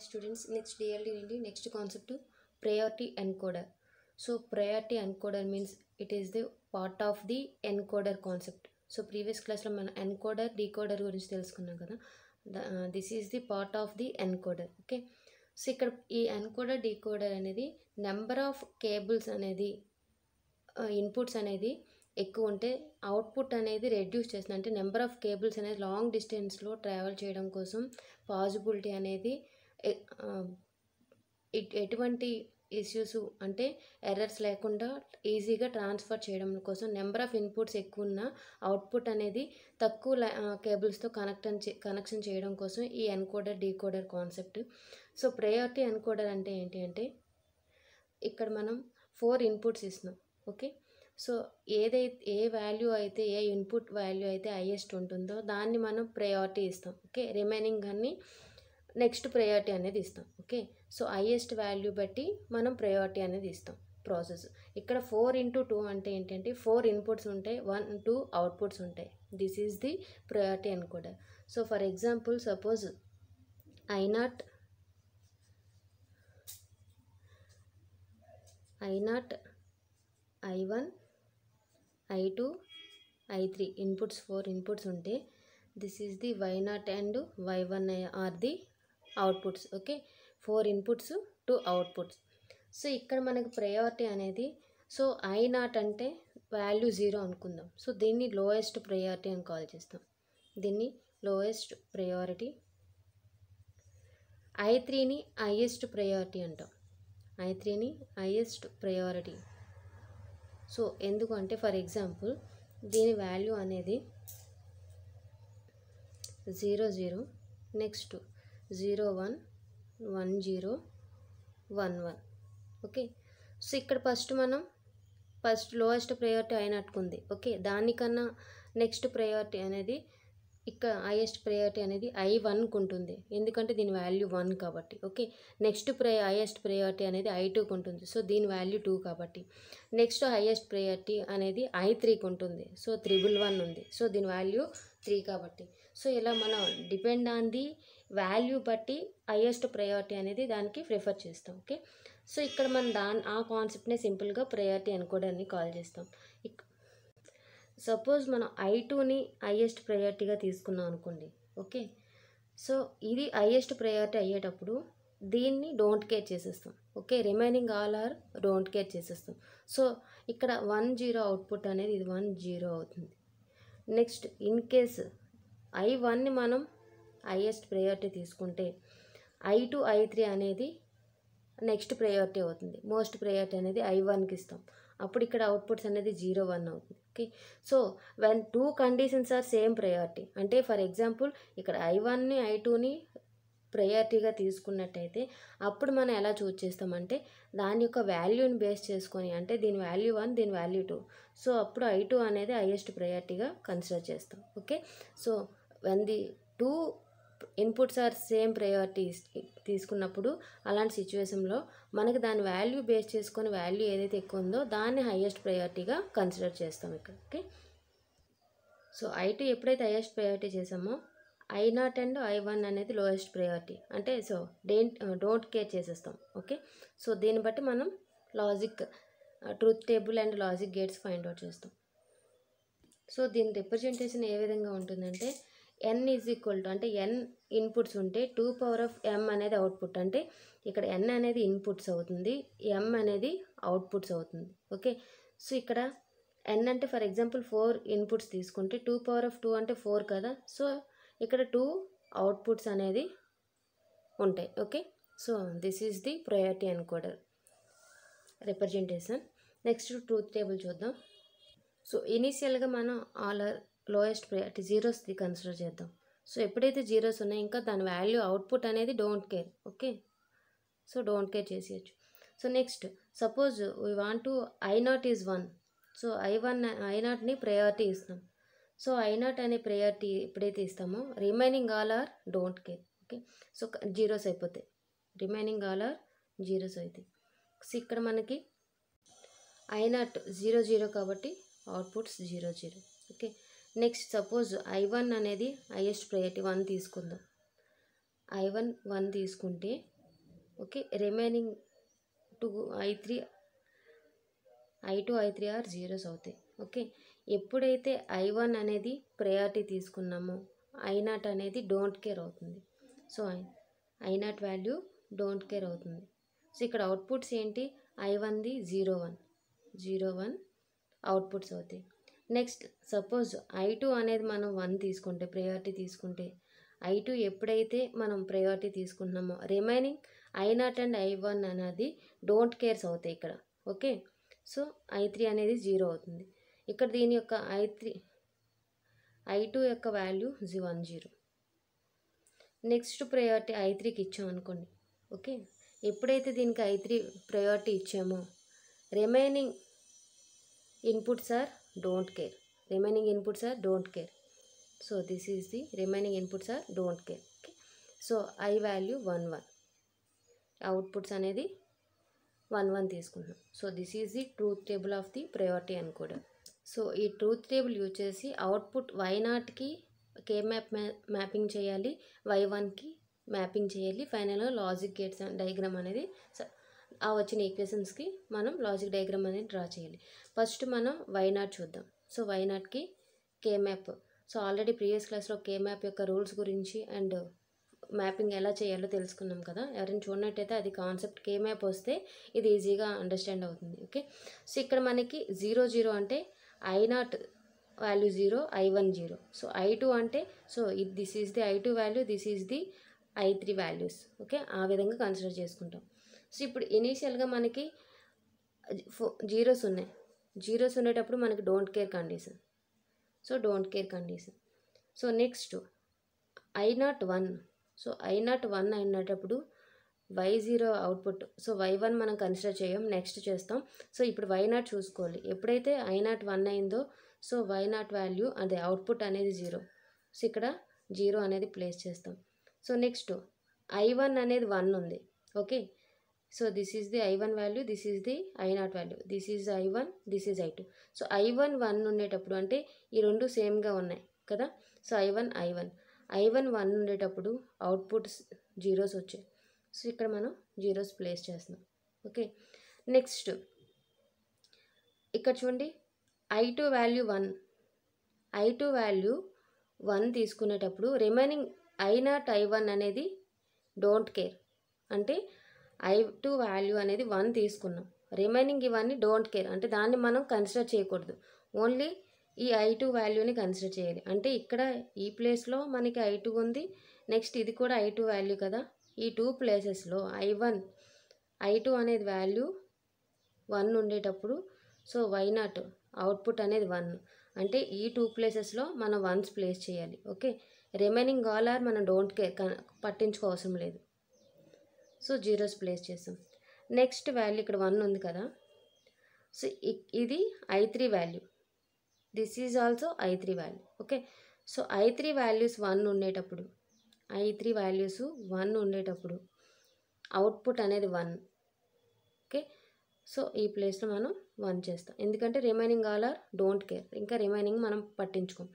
students, next DLD next concept priority encoder. So priority encoder means it is the part of the encoder concept. So previous class lo mana encoder decoder gurinchi telusukunnam kada. This is the part of the encoder. Okay, so ikkada ee encoder decoder anedi number of cables anedi inputs anedi ఎక్కువ ఉంటే output అనేది reduce చేస్తుంది. అంటే number of cables అనేది long డిస్టెన్స్లో travel చేయడం కోసం possibility అనేది ఎటువంటి ఇష్యూస్ అంటే ఎర్రర్స్ లేకుండా ఈజీగా ట్రాన్స్ఫర్ చేయడం కోసం నెంబర్ ఆఫ్ ఇన్పుట్స్ ఎక్కువ ఉన్న అవుట్పుట్ అనేది తక్కువ కేబుల్స్తో కనెక్షన్ చేయడం కోసం ఈ encoder decoder concept. So priority encoder అంటే ఏంటి అంటే ఇక్కడ మనం 4 ఇన్పుట్స్ ఇస్తున్నాం. ఓకే, సో ఏ వాల్యూ అయితే ఏ ఇన్పుట్ వాల్యూ అయితే హైయెస్ట్ ఉంటుందో దాన్ని మనం ప్రయారిటీ ఇస్తాం. ఓకే, రిమైనింగ్ అన్ని నెక్స్ట్ ప్రయారిటీ అనేది ఇస్తాం. ఓకే, సో హైయెస్ట్ వాల్యూ బట్టి మనం ప్రయారిటీ అనేది ఇస్తాం ప్రాసెస్. ఇక్కడ 4x2 అంటే ఏంటంటే 4 ఇన్పుట్స్ ఉంటాయి, 1-2 అవుట్పుట్స్ ఉంటాయి. This is the priority encoder. So for example suppose I0 I1 I2 I3 inputs 4 inputs ఉంటే this is the Y0 and Y1 are the outputs. Okay, 4 inputs 2 outputs. So ఇక్కడ మనకు priority అనేది so I0 అంటే value 0 అనుకుందాం. So దీన్ని lowest priority అని call చేస్తాం. దీన్ని లోయెస్ట్ ప్రయారిటీ. I3ని హైయెస్ట్ ప్రయారిటీ అంటాం. I3ని హైయెస్ట్ ప్రయారిటీ. సో ఎందుకంటే ఫర్ ఎగ్జాంపుల్ దీని వాల్యూ అనేది 00, నెక్స్ట్ 01, 10, 11. ఓకే, సో ఇక్కడ ఫస్ట్ లోయెస్ట్ ప్రయారిటీ అయినట్టుకుంది. ఓకే, దానికన్నా నెక్స్ట్ ప్రయారిటీ అనేది ఇక్కడ హైయెస్ట్ ప్రయారిటీ అనేది I1కు ఉంటుంది, ఎందుకంటే దీని వాల్యూ 1 కాబట్టి. ఓకే, నెక్స్ట్ హైయెస్ట్ ప్రయారిటీ అనేది I2కు ఉంటుంది, సో దీని వాల్యూ 2 కాబట్టి. నెక్స్ట్ హైయెస్ట్ ప్రయారిటీ అనేది I3కు ఉంటుంది, సో 111 ఉంది, సో దీని వాల్యూ 3 కాబట్టి. సో ఇలా మనం డిపెండ్ ఆన్ ది వాల్యూ బట్టి హైయెస్ట్ ప్రయారిటీ అనేది దానికి ప్రిఫర్ చేస్తాం. ఓకే, సో ఇక్కడ మనం ఆ కాన్సెప్ట్ని సింపుల్గా ప్రయారిటీ ఎన్కోడర్ అని కాల్ చేస్తాం. సపోజ్ మనం I2ని హైయెస్ట్ ప్రయారిటీగా తీసుకున్నాం అనుకోండి. ఓకే, సో ఇది హైయెస్ట్ ప్రయారిటీ అయ్యేటప్పుడు దీన్ని డోంట్ కేర్ చేసేస్తాం. Okay, remaining all are don't care చేసేస్తాం. సో ఇక్కడ 10 అవుట్పుట్ అనేది ఇది 10 అవుతుంది. నెక్స్ట్ ఇన్ కేస్ I1ని మనం హైయెస్ట్ ప్రయారిటీ తీసుకుంటే I2 I3 అనేది నెక్స్ట్ ప్రయారిటీ అవుతుంది. మోస్ట్ ప్రయారిటీ అనేది I1కి ఇస్తాం. అప్పుడు ఇక్కడ అవుట్పుట్స్ అనేది 0, 1 అవుతుంది. Okay, so when 2 conditions are same priority అంటే ఫర్ ఎగ్జాంపుల్ ఇక్కడ I1ని I2ని ప్రయారిటీగా తీసుకున్నట్టయితే అప్పుడు మనం ఎలా చూజ్ చేస్తామంటే దాని యొక్క వాల్యూని బేస్ చేసుకొని, అంటే దీని వాల్యూ 1 దీని వాల్యూ 2, సో అప్పుడు I2 అనేది హైయెస్ట్ ప్రయారిటీగా కన్సిడర్ చేస్తాం. Okay, so when the 2 inputs are same priorities తీసుకున్నప్పుడు అలాంటి సిచ్యువేషన్లో మనకి దాని వాల్యూ బేస్ చేసుకొని వాల్యూ ఏదైతే ఎక్కువ ఉందో దాన్ని హైయెస్ట్ ప్రయారిటీగా కన్సిడర్ చేస్తాం ఇక్కడ. ఓకే, సో I2 ఎప్పుడైతే హైయెస్ట్ ప్రయారిటీ చేసామో I0 అండ్ I1 అనేది లోయెస్ట్ ప్రయారిటీ, అంటే సో డోంట్ కేర్ చేసేస్తాం. ఓకే, సో దీన్ని బట్టి మనం logic truth table and logic gates find out చేస్తాం. సో దీని రిప్రజెంటేషన్ ఏ విధంగా ఉంటుందంటే n ఈజ్ ఈక్వల్ టు, అంటే n ఇన్పుట్స్ ఉంటే 2m అనేది అవుట్పుట్, అంటే ఇక్కడ n అనేది ఇన్పుట్స్ అవుతుంది, m అనేది అవుట్పుట్స్ అవుతుంది. ఓకే, సో ఇక్కడ n అంటే ఫర్ ఎగ్జాంపుల్ 4 ఇన్పుట్స్ తీసుకుంటే 2 అంటే 4 కదా, సో ఇక్కడ 2 అవుట్పుట్స్ అనేది ఉంటాయి. Okay, so this is the priority encoder representation. Next truth table చూద్దాం. సో ఇనీషియల్గా మనం ఆల్ ఆర్ లోయెస్ట్ ప్రయారిటీ జీరోస్ది కన్సిడర్ చేద్దాం. సో ఎప్పుడైతే జీరోస్ ఉన్నాయో ఇంకా దాని వాల్యూ అవుట్పుట్ అనేది don't care. Okay, so don't care చేసేయచ్చు. So next suppose we want to I0 is 1, so I0ని ప్రయారిటీ ఇస్తాం. సో I0 అనే ప్రయారిటీ ఎప్పుడైతే ఇస్తామో remaining all are don't care. Okay, so zeros అయిపోతాయి, రిమైనింగ్ ఆల్ ఆర్ జీరోస్ అవుతాయి. So ఇక్కడ మనకి I0 0 కాబట్టి outputs 0. Okay, next suppose I1 అనేది హైయెస్ట్ ప్రయారిటీ 1 తీసుకుందాం. I1 1 తీసుకుంటే okay. Remaining 2 I3 I2 I3 are zeros అవుతాయి. ఓకే. ఎప్పుడైతే I1 అనేది ప్రయారిటీ తీసుకున్నామో I0 అనేది డోంట్ కేర్ అవుతుంది. So I0 value don't care అవుతుంది. సో ఇక్కడ అవుట్పుట్స్ ఏంటి, I1ది 0 1 అవుట్పుట్స్ అవుతాయి. నెక్స్ట్ సపోజ్ I2 అనేది మనం 1 తీసుకుంటే, ప్రయారిటీ తీసుకుంటే, I2 ఎప్పుడైతే మనం priority తీసుకుంటున్నామో remaining I0 and I1 అనేది డోంట్ కేర్స్ అవుతాయి ఇక్కడ. ఓకే. సో I3 అనేది 0 అవుతుంది. ఇక్కడ దీని యొక్క I2 యొక్క వాల్యూ 10. నెక్స్ట్ ప్రయారిటీ I3కి ఇచ్చాం అనుకోండి. ఓకే. ఎప్పుడైతే దీనికి I3 ప్రయారిటీ ఇచ్చామో remaining inputs are don't care. So this is the remaining inputs are don't care. Okay. So I value 1 outputs అనేది 1 తీసుకుంటున్నాం. So this is the truth table of the priority encoder. So ఈ truth table use చేసి output Y0కి K mapping చేయాలి, Y1కి mapping చేయాలి. ఫైనల్గా logic gates diagram అనేది ఆ వచ్చిన ఈక్వేషన్స్కి మనం లాజిక్ డయాగ్రామ్ అనేది డ్రా చేయాలి. ఫస్ట్ మనం Y0 చూద్దాం. సో Y0కి K map. So already previous క్లాస్లో కే మ్యాప్ యొక్క రూల్స్ గురించి అండ్ మ్యాపింగ్ ఎలా చేయాలో తెలుసుకున్నాం కదా. ఎవరైనా చూడనట్టయితే అది కాన్సెప్ట్ కే మ్యాప్ వస్తే ఇది ఈజీగా అండర్స్టాండ్ అవుతుంది. ఓకే. సో ఇక్కడ మనకి 0 0 అంటే I0 value 0, I1 0. So I2 అంటే so this is the I2 value, this is the I3 values. Okay. ఆ విధంగా కన్సిడర్ చేసుకుంటాం. సో ఇప్పుడు ఇనీషియల్గా మనకి జీరోస్ ఉన్నాయి. జీరోస్ ఉండేటప్పుడు మనకి don't care condition. So don't care condition. So next I0 1. So I0 1 అయినప్పుడు Y0 అవుట్పుట్. సో Y1 మనం కన్సిడర్ చేయం, నెక్స్ట్ చేస్తాం. సో ఇప్పుడు Y0 చూసుకోవాలి. ఎప్పుడైతే I0 1 అయిందో సో Y0 వాల్యూ అదే అవుట్పుట్ అనేది 0. సో ఇక్కడ 0 అనేది ప్లేస్ చేస్తాం. సో నెక్స్ట్ I1 అనేది 1 ఉంది. Okay. So this is the I1 value, this is the I0 value, this is I1, this is I2. So I1 1 ఉండేటప్పుడు అంటే ఈ రెండు సేమ్గా ఉన్నాయి కదా. సో I1 1 ఉండేటప్పుడు అవుట్పుట్స్ జీరోస్ వచ్చాయి. సో ఇక్కడ మనం జీరోస్ ప్లేస్ చేస్తున్నాం. ఓకే. నెక్స్ట్ ఇక్కడ చూడండి I2 వాల్యూ 1 తీసుకునేటప్పుడు రిమైనింగ్ I0 I1 అనేది డోంట్ కేర్. అంటే I2 వాల్యూ అనేది 1 తీసుకున్నాం, రిమైనింగ్ ఇవన్నీ డోంట్ కేర్. అంటే దాన్ని మనం కన్సిడర్ చేయకూడదు, ఓన్లీ ఈ I2 వాల్యూని కన్సిడర్ చేయాలి. అంటే ఇక్కడ ఈ ప్లేస్లో మనకి I2 ఉంది, నెక్స్ట్ ఇది కూడా I2 వాల్యూ కదా. ఈ 2 ప్లేసెస్లో I2 అనేది వాల్యూ 1 ఉండేటప్పుడు సో Y0 అవుట్పుట్ అనేది 1. అంటే ఈ 2 ప్లేసెస్లో మనం 1s ప్లేస్ చేయాలి. ఓకే. రిమైనింగ్ ఆల్ ఆర్ మనం డోంట్ కేర్, పట్టించుకో అవసరం లేదు. సో జీరోస్ ప్లేస్ చేస్తాం. నెక్స్ట్ వాల్యూ ఇక్కడ 1 ఉంది కదా. సో ఇది I3 value, this is also I3 value. Okay. So I3 values 1 ఉండేటప్పుడు అవుట్పుట్ అనేది 1. ఓకే. సో ఈ ప్లేస్లో మనం 1 చేస్తాం, ఎందుకంటే remaining all are don't care, ఇంకా రిమైనింగ్ మనం పట్టించుకోం.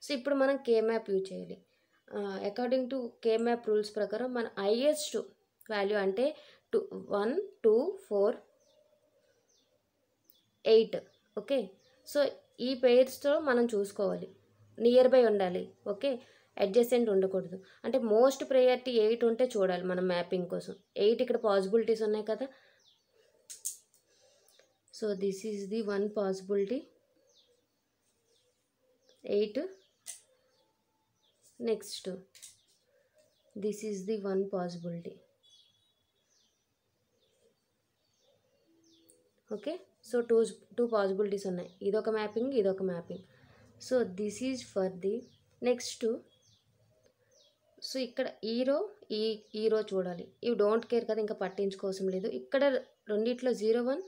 సో ఇప్పుడు మనం కే మ్యాప్ యూజ్ చేయాలి. According to K map rules ప్రకారం మన హైయెస్ట్ వాల్యూ అంటే 1 2 4 8. ఓకే. సో ఈ పెయిర్స్తో మనం చూసుకోవాలి, నియర్ బై ఉండాలి. ఓకే. అడ్జసెంట్ ఉండకూడదు. అంటే మోస్ట్ ప్రయారిటీ 8 ఉంటే చూడాలి మనం మ్యాపింగ్ కోసం. 8 ఇక్కడ పాసిబిలిటీస్ ఉన్నాయి కదా. So this is the 1 possibility, 8. Next this is the 1 possibility. Okay. So two possibilities ఉన్నాయి, ఇదొక మ్యాపింగ్, ఇదొక mapping. So this is for the next. So ఇక్కడ ఈ రో చూడాలి, ఇవి డోంట్ కేర్ కదా, ఇంకా పట్టించుకోవసం లేదు. ఇక్కడ రెండిట్లో 0 1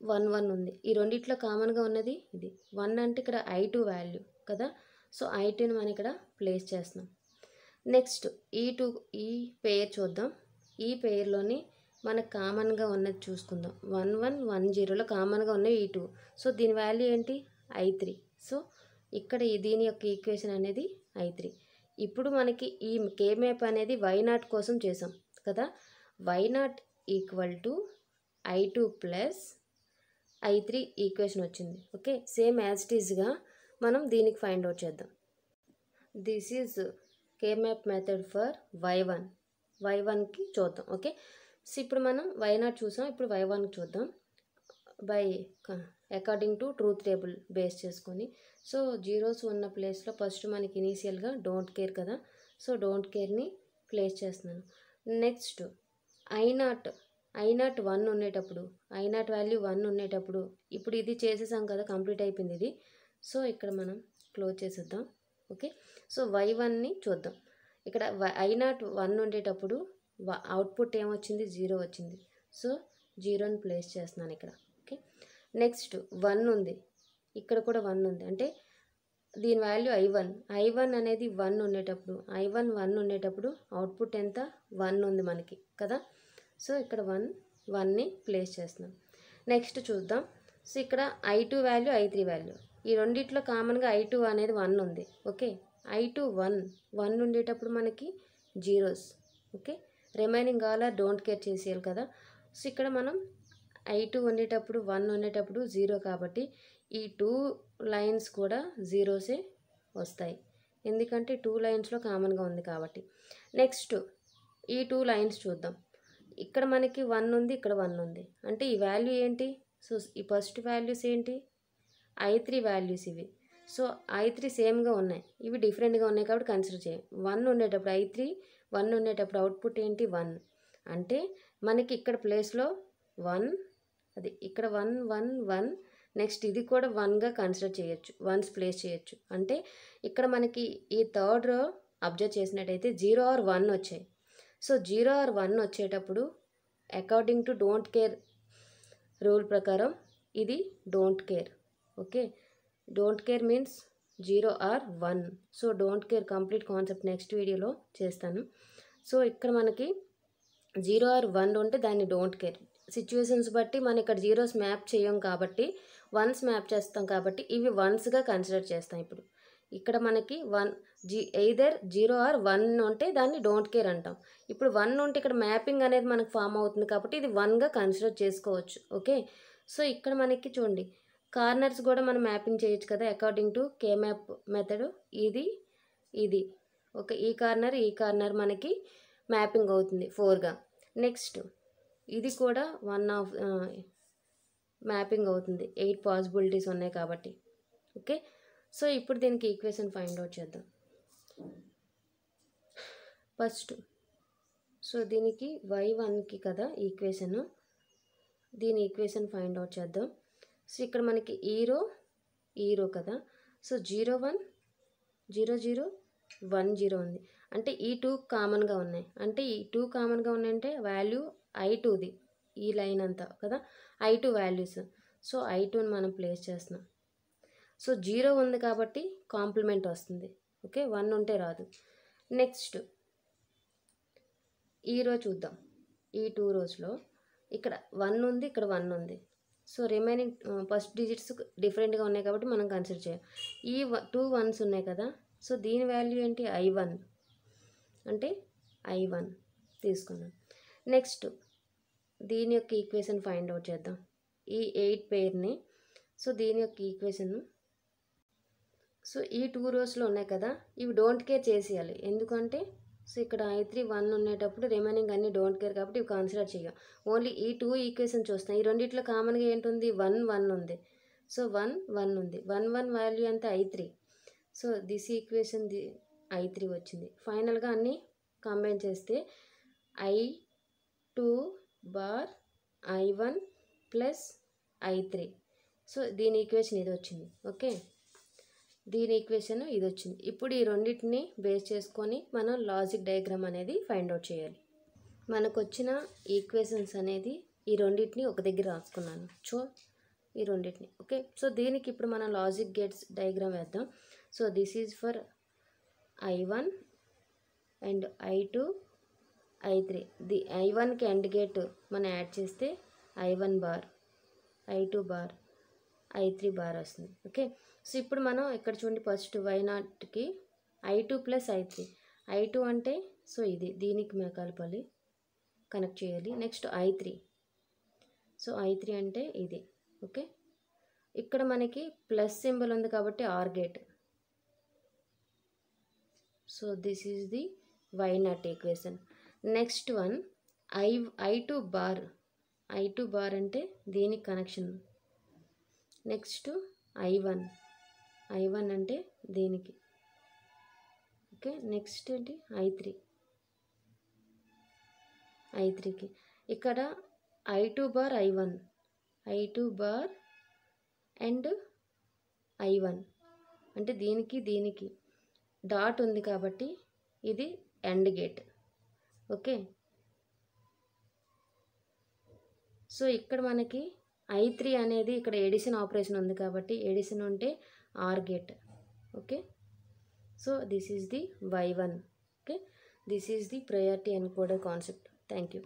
1 1 ఉంది. ఈ రెండిట్లో కామన్గా ఉన్నది ఇది 1. అంటే ఇక్కడ I2 వాల్యూ కదా. సో I2ని మనం ఇక్కడ ప్లేస్ చేస్తున్నాం. నెక్స్ట్ ఈ పెయిర్ చూద్దాం. ఈ పెయిర్లోని మనకు కామన్గా ఉన్నది చూసుకుందాం. 1 1 1 0లో కామన్గా ఉన్నవి ఈ 2. సో దీని వాల్యూ ఏంటి, I3. సో ఇక్కడ దీని యొక్క ఈక్వేషన్ అనేది I3. ఇప్పుడు మనకి ఈ కే మ్యాప్ అనేది Y0 కోసం చేసాం. కదా. y0 equal to I2 plus I3 equation వచ్చింది. ఓకే, సేమ్ యాజ్ ఇట్ ఈజ్గా మనం దీనికి ఫైండ్ అవుట్ చేద్దాం. దిస్ ఈజ్ K-మ్యాప్ మెథడ్ ఫర్ y1కి చూద్దాం. ఓకే, సో ఇప్పుడు మనం y0 చూసాం, ఇప్పుడు y1కి చూద్దాం. By according to truth table base చేసుకొని. సో జీరోస్ ఉన్న ప్లేస్లో ఫస్ట్ మనకి ఇనీషియల్గా డోంట్ కేర్ కదా, సో డోంట్ కేర్ని ప్లేస్ చేస్తున్నాను. నెక్స్ట్ I0 1 ఉండేటప్పుడు, I0 వాల్యూ 1 ఉండేటప్పుడు, ఇప్పుడు ఇది చేసేసాం కదా, కంప్లీట్ అయిపోయింది ఇది. సో ఇక్కడ మనం క్లోజ్ చేసేద్దాం. ఓకే, సో y1ని చూద్దాం. ఇక్కడ I0 1 ఉండేటప్పుడు అవుట్పుట్ ఏమొచ్చింది, 0 వచ్చింది. సో 0ని ప్లేస్ చేస్తున్నాను ఇక్కడ. ఓకే, నెక్స్ట్ 1 ఉంది, ఇక్కడ కూడా 1 ఉంది, అంటే దీని వాల్యూ I1 అనేది 1 ఉండేటప్పుడు, I1 1 ఉండేటప్పుడు అవుట్పుట్ ఎంత, 1 ఉంది మనకి కదా. సో ఇక్కడ 1ని ప్లేస్ చేస్తున్నాం. నెక్స్ట్ చూద్దాం. సో ఇక్కడ I2 వాల్యూ, I3 వాల్యూ, ఈ రెండిట్లో కామన్గా I2 అనేది 1 ఉంది. ఓకే, I2 1 ఉండేటప్పుడు మనకి zeros. Okay, remaining all are don't care చేసేయాలి కదా. సో ఇక్కడ మనం I2 ఉండేటప్పుడు 1 ఉండేటప్పుడు 0 కాబట్టి ఈ 2 లైన్స్ కూడా జీరోసే వస్తాయి, ఎందుకంటే 2 లైన్స్లో కామన్గా ఉంది కాబట్టి. నెక్స్ట్ ఈ 2 లైన్స్ చూద్దాం. ఇక్కడ మనకి 1 ఉంది, ఇక్కడ 1 ఉంది, అంటే ఈ వాల్యూ ఏంటి, సో ఈ ఫస్ట్ వాల్యూస్ ఏంటి, I3 వాల్యూస్ ఇవి. సో I3 సేమ్గా ఉన్నాయి, ఇవి డిఫరెంట్గా ఉన్నాయి కాబట్టి కన్సిడర్ చేయం. 1 ఉండేటప్పుడు I3 1 ఉండేటప్పుడు అవుట్పుట్ ఏంటి, 1, అంటే మనకి ఇక్కడ ప్లేస్లో 1, అది ఇక్కడ 1 నెక్స్ట్ ఇది కూడా 1గా కన్సిడర్ చేయొచ్చు, 1s ప్లేస్ చేయొచ్చు. అంటే ఇక్కడ మనకి ఈ థర్డ్ రో అబ్జర్వ్ చేసినట్టయితే 0 ఆర్ 1 వచ్చాయి. సో 0 ఆర్ 1 వచ్చేటప్పుడు according to don't care rule ప్రకారం ఇది don't care. Okay, don't care means 0 or 1. So don't care complete concept next వీడియోలో చేస్తాను. సో ఇక్కడ మనకి 0 ఆర్ 1 ఉంటే దాన్ని డోంట్ కేర్. సిచ్యువేషన్స్ బట్టి మనం ఇక్కడ జీరోస్ మ్యాప్ చేయం కాబట్టి 1s మ్యాప్ చేస్తాం కాబట్టి ఇవి 1స్గా కన్సిడర్ చేస్తాం. ఇప్పుడు ఇక్కడ మనకి ఎయిదర్ 0 ఆర్ 1 ఉంటే దాన్ని డోంట్ కేర్ అంటాం. ఇప్పుడు 1 ఉంటే ఇక్కడ మ్యాపింగ్ అనేది మనకు ఫామ్ అవుతుంది కాబట్టి ఇది 1గా కన్సిడర్ చేసుకోవచ్చు. ఓకే, సో ఇక్కడ మనకి చూడండి కార్నర్స్ కూడా మనం మ్యాపింగ్ చేయొచ్చు కదా అకార్డింగ్ టు K-మ్యాప్ మెథడ్. ఇది ఓకే, ఈ కార్నర్ మనకి మ్యాపింగ్ అవుతుంది 4గా. నెక్స్ట్ ఇది కూడా 1 ఆఫ్ మ్యాపింగ్ అవుతుంది, 8 పాసిబిలిటీస్ ఉన్నాయి కాబట్టి. ఓకే, సో ఇప్పుడు దీనికి ఈక్వేషన్ ఫైండ్ అవుట్ చేద్దాం ఫస్ట్. సో దీనికి y1కి కదా ఈక్వేషన్, దీని ఈక్వేషన్ ఫైండ్ అవుట్ చేద్దాం. సో ఇక్కడ మనకి ఈ రో కదా, సో 0 1 0 0 1 0 ఉంది, అంటే ఈ 2 కామన్గా ఉన్నాయి, అంటే ఈ 2 కామన్గా ఉన్నాయంటే వాల్యూ I2ది ఈ లైన్ అంతా కదా, I2 వాల్యూస్. సో I2ని మనం ప్లేస్ చేస్తున్నాం. సో 0 ఉంది కాబట్టి కాంప్లిమెంట్ వస్తుంది. ఓకే, 1 ఉంటే రాదు. నెక్స్ట్ ఈ రో చూద్దాం. ఈ 2 రోస్లో ఇక్కడ 1 ఉంది, ఇక్కడ 1 ఉంది. సో రిమైనింగ్ ఫస్ట్ డిజిట్స్ డిఫరెంట్గా ఉన్నాయి కాబట్టి మనం కన్సిడర్ చేయాలి. ఈ 2 1s ఉన్నాయి కదా, సో దీని వాల్యూ ఏంటి, I1, అంటే I1 తీసుకున్నాం. నెక్స్ట్ దీని యొక్క ఈక్వేషన్ ఫైండ్ అవుట్ చేద్దాం, ఈ 8 పేర్ని. సో దీని యొక్క ఈక్వేషన్, సో ఈ 2 రోస్లో ఉన్నాయి కదా, ఇవి డోంట్ కేర్ చేసేయాలి, ఎందుకంటే సో ఇక్కడ I3 1 ఉండేటప్పుడు రిమైనింగ్ అన్ని డోంట్ కేర్ కాబట్టి ఇవి కన్సిడర్ చేయం. ఓన్లీ ఈ 2 ఈక్వేషన్ చూస్తాం. ఈ రెండిట్లో కామన్గా ఏంటుంది, 1 ఉంది. సో 1 ఉంది, 1 వాల్యూ అంతా I3. So this equation I3 వచ్చింది. ఫైనల్గా అన్నీ కంబైన్ చేస్తే I2 bar I1 plus I3. So దీని ఈక్వేషన్ ఇది వచ్చింది. ఓకే, దీని ఈక్వేషన్ ఇది వచ్చింది. ఇప్పుడు ఈ రెండింటిని బేస్ చేసుకొని మనం లాజిక్ డయాగ్రామ్ అనేది ఫైండ్ అవుట్ చేయాలి. మనకు వచ్చిన ఈక్వేషన్స్ అనేది ఈ రెండింటిని ఒక దగ్గర రాసుకున్నాను. సో ఈ రెండింటిని ఓకే, సో దీనికి ఇప్పుడు మనం లాజిక్ గేట్స్ డయాగ్రామ్ వేద్దాం. So this is for I1 and I2 I3. The I1కి ఎండ్ గేట్ మనం యాడ్ చేస్తే I1 bar, I2 bar, I3 bar వస్తుంది. ఓకే, సో ఇప్పుడు మనం ఇక్కడ చూడండి first y0కి I2 plus I3. I2 అంటే సో ఇది దీనికి మేము కలపాలి. కనెక్ట్ చేయాలి. Next I3. సో I3 అంటే ఇది. ఓకే, ఇక్కడ మనకి ప్లస్ సింబల్ ఉంది కాబట్టి OR gate. So this is the Y not equation. Next one I2 bar. I2 bar అంటే దీనికి కనెక్షన్. నెక్స్ట్ I1 అంటే దీనికి. ఓకే, నెక్స్ట్ ఏంటి I3కి. ఇక్కడ I2 bar I2 bar and I1 అంటే దీనికి డాట్ ఉంది కాబట్టి ఇది ఎండ్ గేట్. ఓకే, సో ఇక్కడ మనకి I3 అనేది ఇక్కడ ఎడిషన్ ఆపరేషన్ ఉంది కాబట్టి ఎడిషన్ ఉంటే OR gate. Okay, so this is the Y1. Okay, this is the priority encoder concept. Thank you.